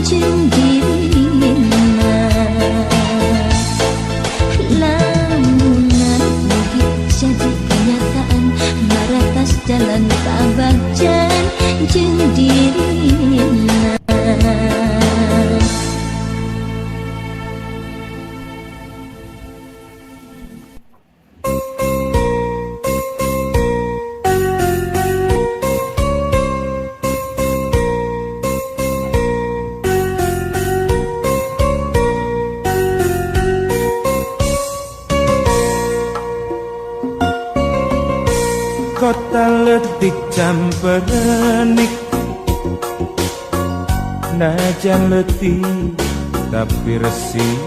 jeung dirina lamunan mugi jadi kenyataan maratas jalan kabajan jeung dirina. Kota letik camperenik najan letih tapi resik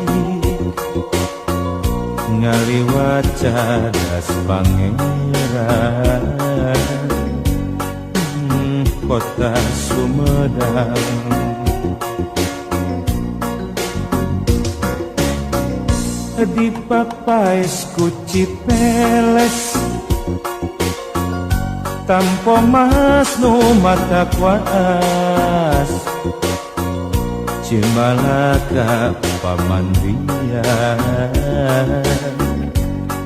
ngaliwat cadas pangeran kota Sumedang. Di papais ku Cipeles tanpa mas nu mata kuas Cimalaka pamandian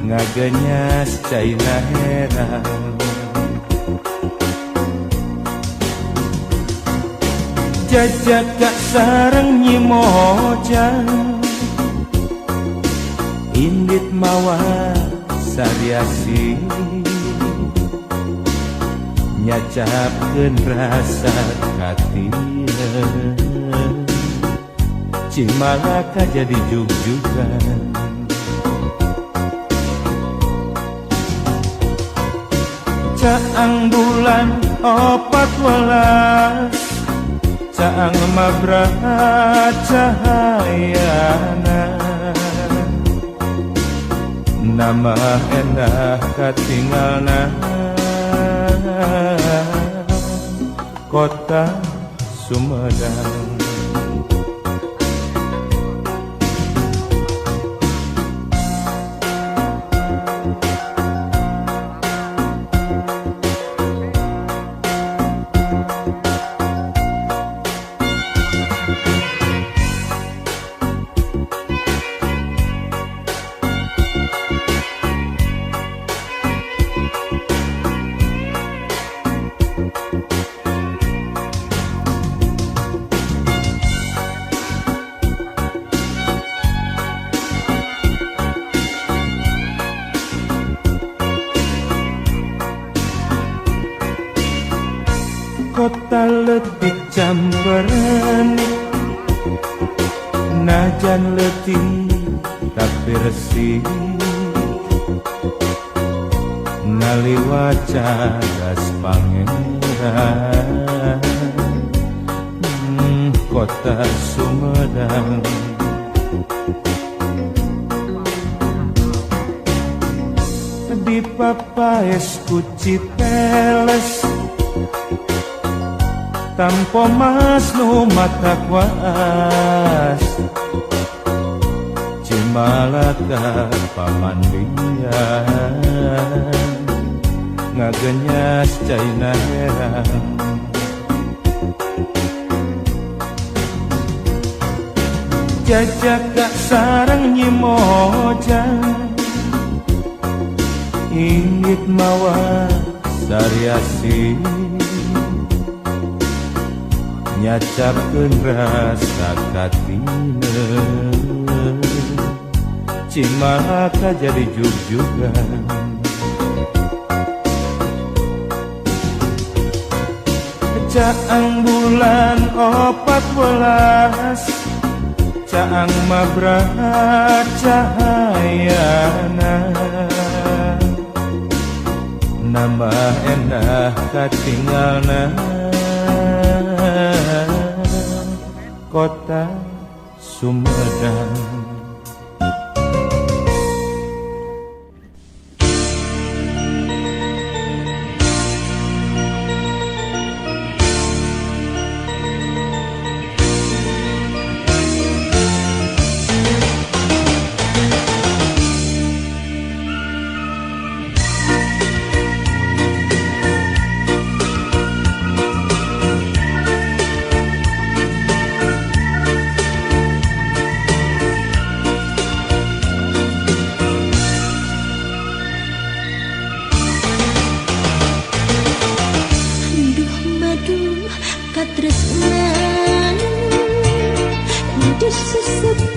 ngagenyas caina herang jajaka sareng nyimojang indit mawa sariasi nyacapkeun rasa katieu Cimalaka jadi jug-jugan caang bulan 14 caang mabraha cahayana nama endah katinggalna kota Sumedang. Kota letih camberenik najan letih tapi resik ngaliwat cadas pangeran kota Sumedang. Di papais ku Cipeles tanpa mas nu mata kuas Cimalaka pamandian ngagenyas caina herang jajaka sareng nyimojang ingit mawa sariasi nyacapkeun rasa katineu Cimalaka jadi jug-jugan caang bulan 14 caang mabraha cahayana nambah endah katinggalna kota Sumedang.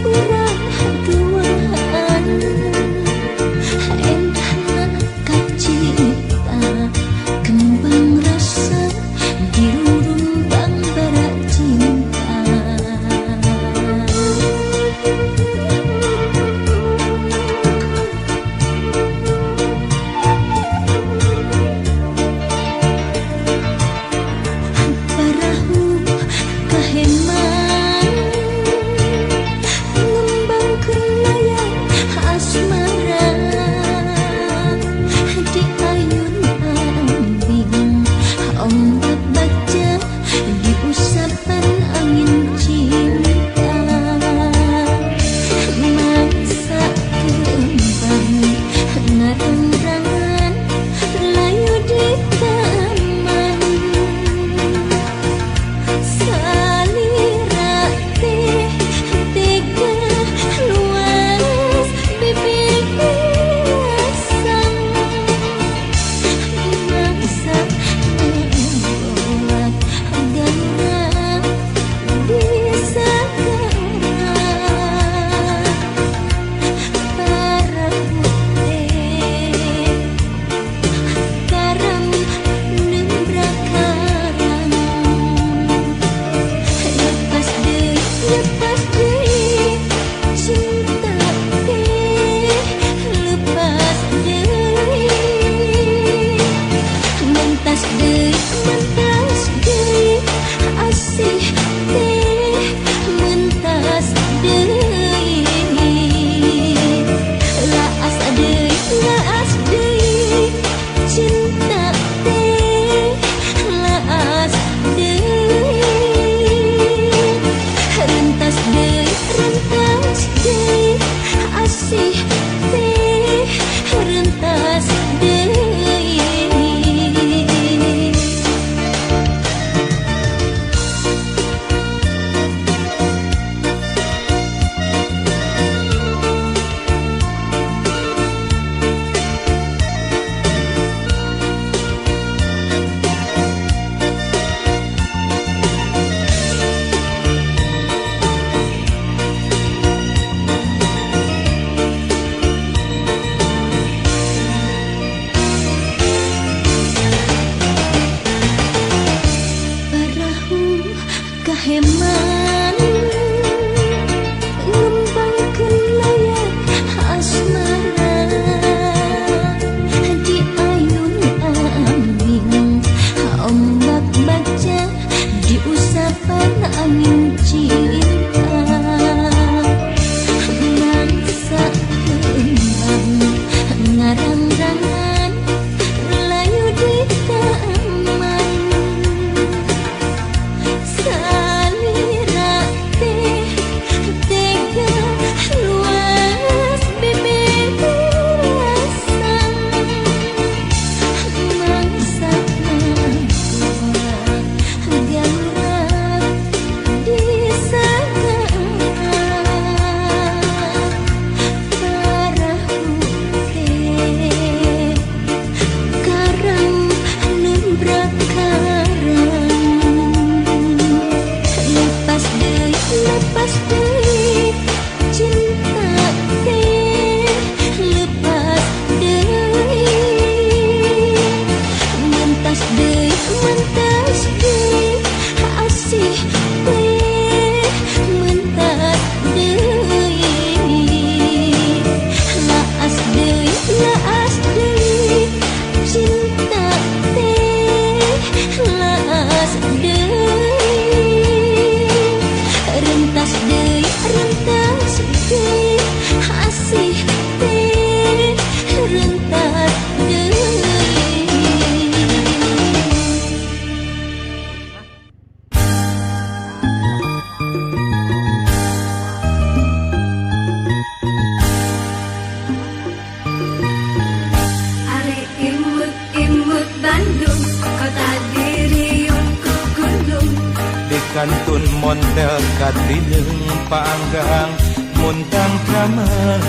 urang duaan endahna kacita kembang rasa dirumbang bara cinta parahu kaheman ngembang kelayang asmara di ayun ambing ombak baca di usapan angin cinta mangsa kembang ngarang-rangan layu di taman salira teh tega luas bibir asam mangsa bolak gana di sagara para putih karam nembrak karang lepas deui cinta teh lepas deui mentas deui asih teh mentas deui laas deui cinta teh laas deui rentas deui asih teh rentas deui parahu kaheman ngembang kelayang asmara di ayun ambing ombak baca di usapan angin cinta mangsa kembang ngarang-rangan layu di taman salira teh tega luas bibir asam mangsa bolak galak di sagara para putih karam nembrak karang lepas deui cinta teh lepas deui mentas deui asih teh mentas deui laas deui cinta teh laas deui rentas deui asih teh rentas deui Ari imut-imut Bandung, kota Diriung ku gunung. Di kantun montel katineung paanggang muntang kamar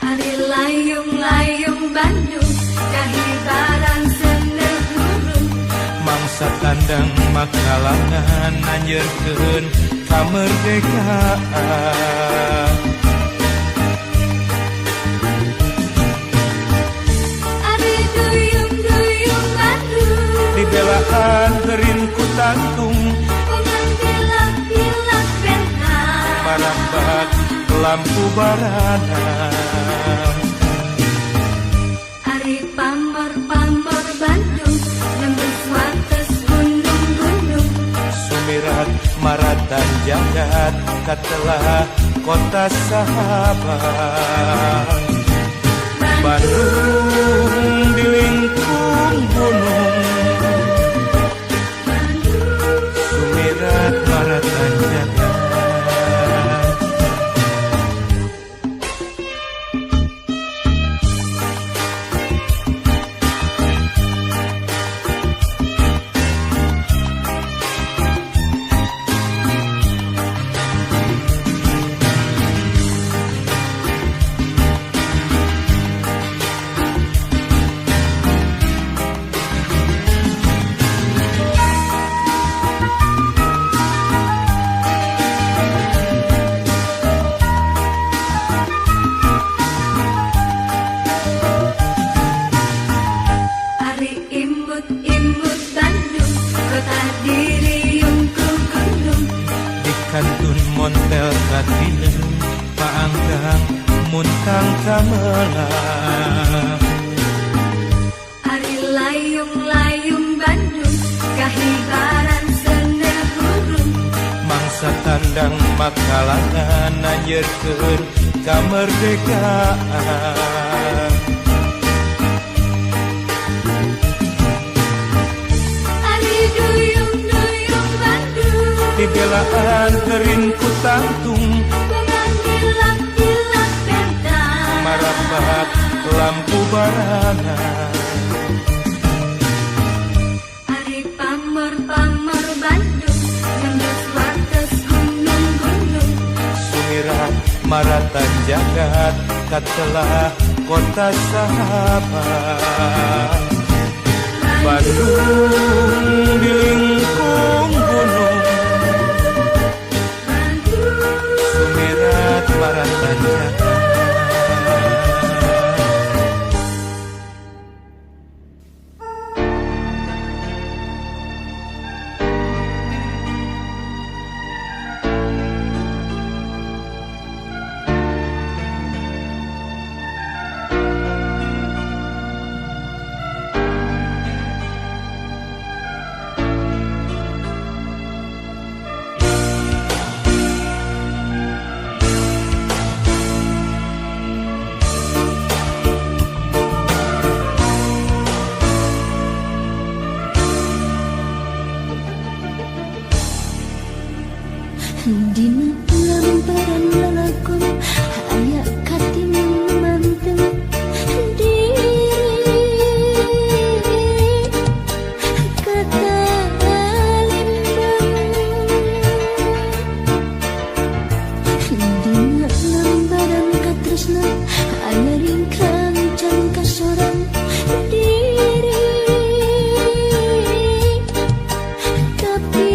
Ari layung-layung Bandung, kahibaran seneuh hurung. mangsa kandang makalangan anjeurkeun kemerdekaan. Ari duyung-duyung Bandung Dibelaan gerin ku tantung Bungan bilak-bilak bentang Marabak lampu barana. Ari pamor-pamor Bandung Nembus wates gunung-gunung Sumirat maratan jagat katelah kota sahabat. Bandung di lingkung gunung Sumirat maratan jagat. Imut Bandung, kota Diriung ku gunung. Dikantun montel katinem paanggang muntang kamelang. Ari layung-layung Bandung, kahibaran seuneuk burung. Mangsa tandang makalangan nanyeurkeun kamerdekaan. Dibelaan gerin ku tantung Bungan bilak-bilak bentang marabak lampu barana. Ari pamor-pamor Bandung Nembus wates gunung-gunung Sumirat maratan jagat katelah kota sahabat. Bandung di lingkung gunung Sumirat maratan jagat. Dina lambaran lalakon aya katim manteng diri kata limbang. Dina lambaran katresna aya ringkang can kasorang diri tapi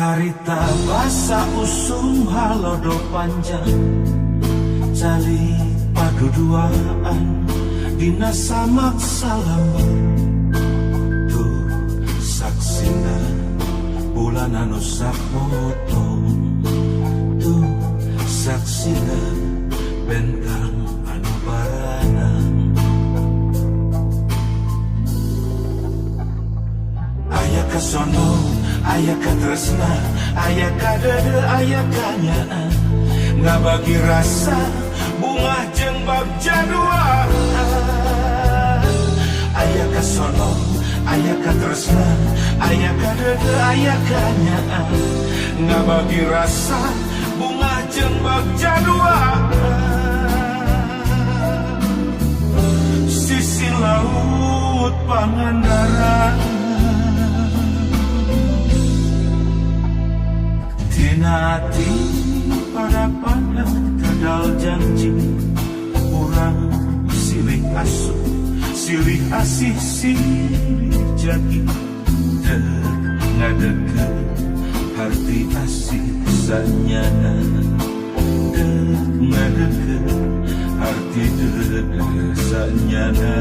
Harita basa usum halodo panjang Cali paduduaan Dina samak salambar Tuh saksina bulan anu sakmotong Tuh saksina bentang anu baranang Aya kasono aya katresna, aya kadede, aya kanyaan ngabagi rasa bunga jeung bagja duaan aya kasono, aya katresna, aya kadede, aya kanyaan ngabagi rasa bunga jeung bagja duaan sisi laut Pangandaran Dinati pada pandang kadal janji Urang silih asuh, silih asih, silih jadi Dek ngadeke harti asih sanyana Dek ngadeke harti dede sanyana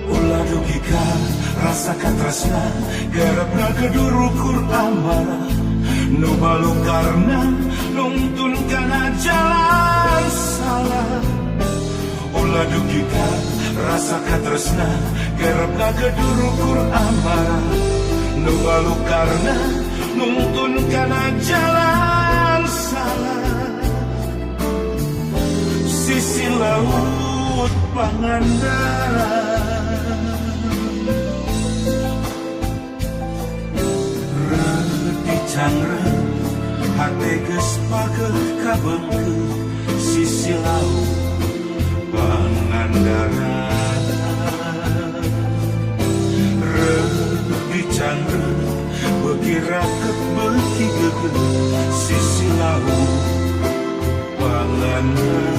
Ulah dugika rasa katresna garapna kedurukur amarah nu balukarna nuntun kana jalan salah ulah dugika rasa katresna garapna kedurukur amarah nu balukarna nuntun kana jalan salah sisi laut Pangandaran Cangre hate geus pageuh kabengkeuh sisi laut Pangandaran Rebi cangre beuki raket beuki geugeuh sisi laut Pangandaran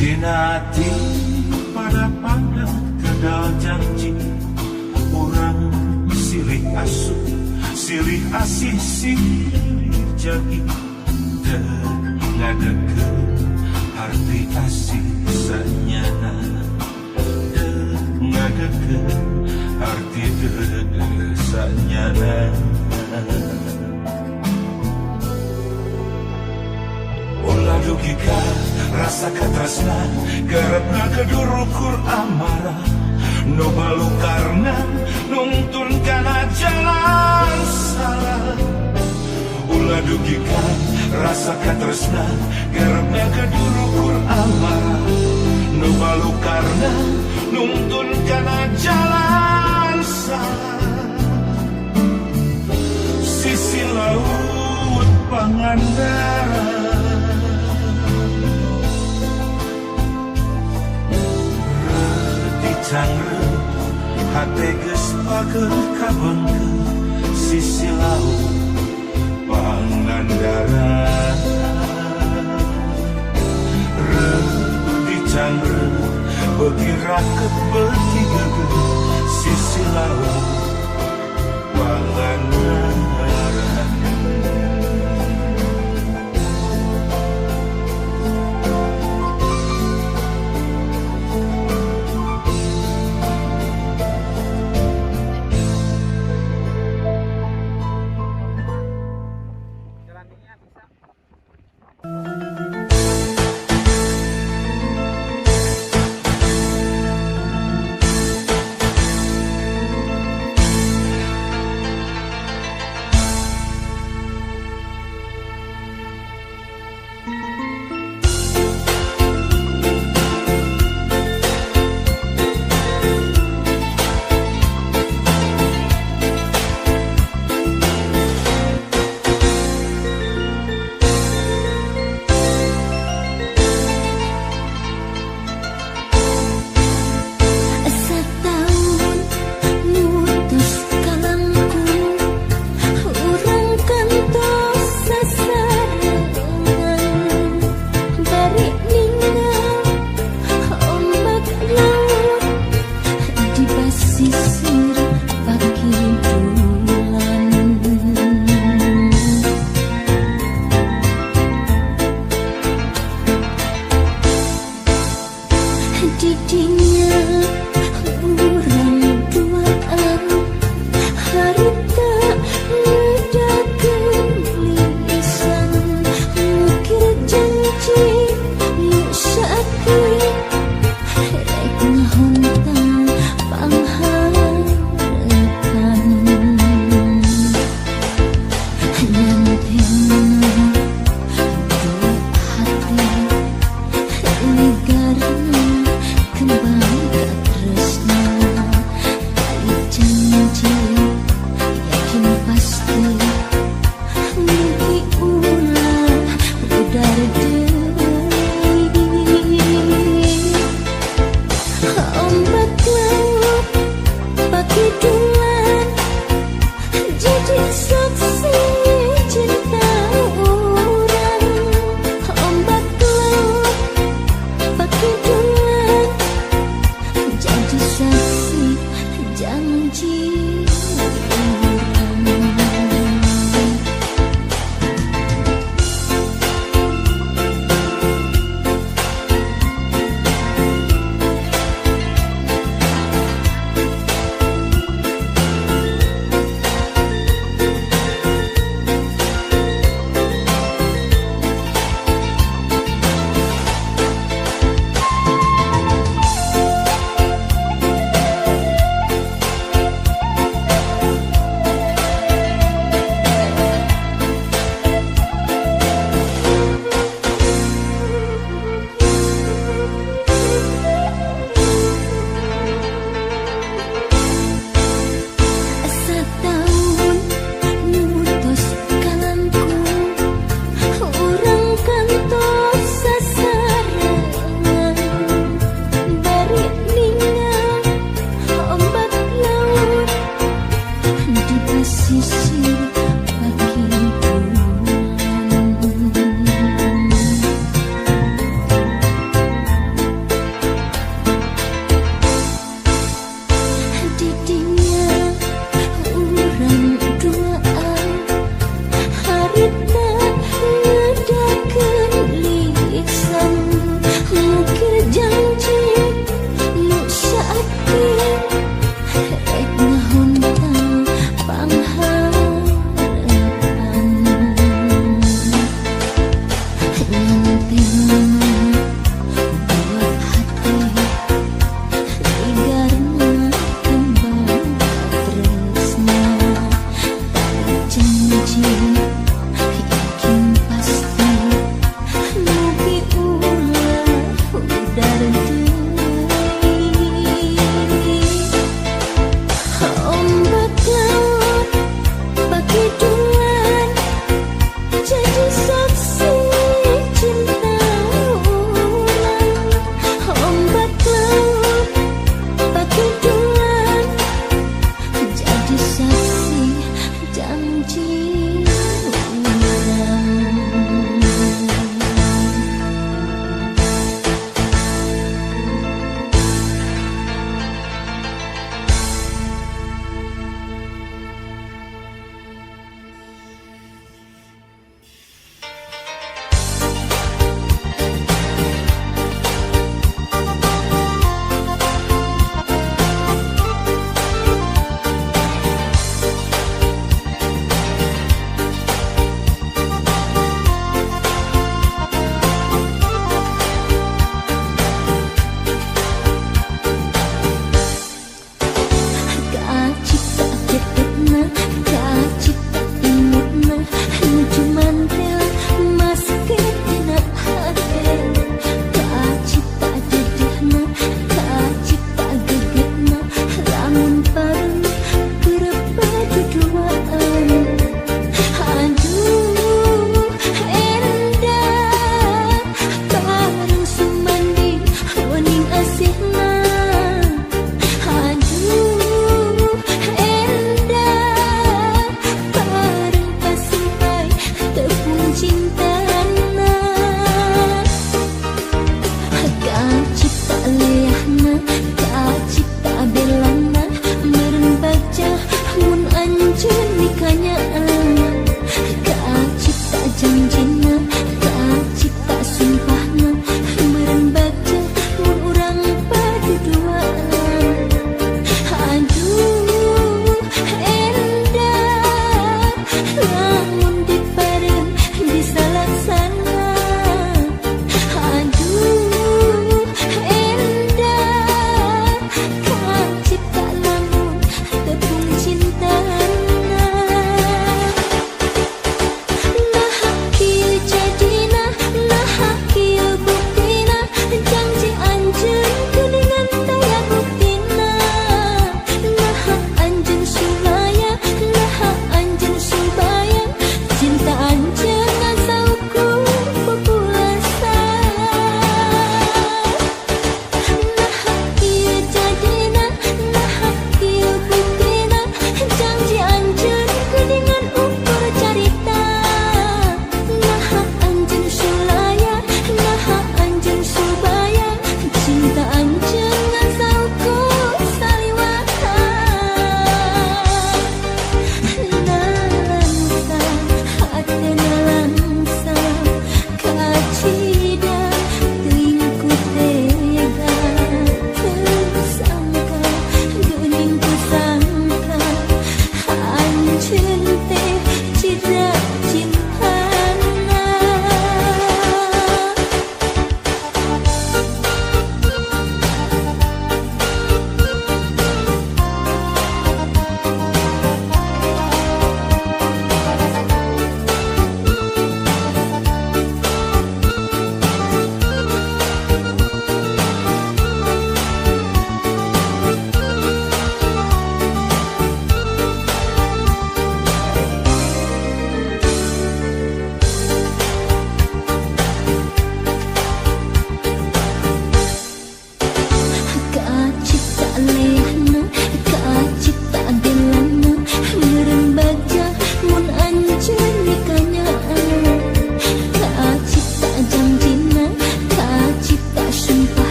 Dinati pada pandang kadal janji Urang silih asuh, silih asih, silih jadi Dek ngadeke harti asih sanyana Dek ngadeke harti dede sanyana Ulah dugika rasa katresna garapna kedurukur amarah nu balukarna nuntun kana jalan salah ulah dugika rasa katresna garapna kedurukur amarah nu balukarna nuntun kana jalan salah sisi laut Pangandaran Cangre hate geus pageuh kabengkeuh sisi laut Pangandaran Rebi cangre beuki raket beuki geugeuh sisi laut Pangandaran pesisir pagi bulan. Didinya urang duaan, harita ledakan lisan, mukir janji yuk sakit rek ngahontang pangharapan. Nyantena dua hati negarna kembang tresna, kali janji yakin pasti mugi ulah udar deui. Ombak laut pakai dulan jadi saksi cinta orang. Ombak laut pakai dulan jadi saksi janji orang.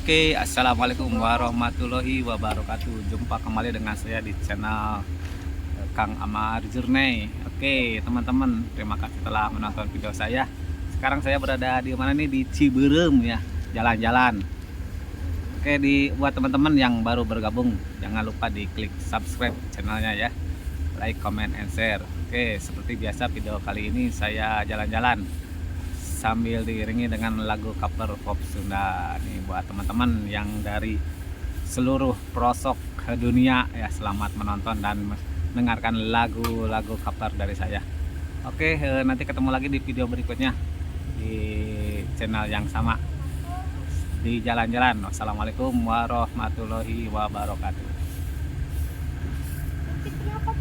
Oke, assalamualaikum warahmatullahi wabarakatuh. Jumpa kembali dengan saya di channel Kang Amar Journey. Oke, teman-teman, terima kasih telah menonton video saya. Sekarang saya berada di mana nih? Di Ciberem ya, jalan-jalan. Oke, buat teman-teman yang baru bergabung, jangan lupa diklik subscribe channelnya ya, like, comment, and share. Oke, seperti biasa video kali ini saya jalan-jalan sambil diiringi dengan lagu cover pop Sunda nih buat teman-teman yang dari seluruh pelosok dunia ya. Selamat menonton dan mendengarkan lagu-lagu cover dari saya. Oke, nanti ketemu lagi di video berikutnya di channel yang sama di jalan-jalan. Wassalamualaikum warahmatullahi wabarakatuh.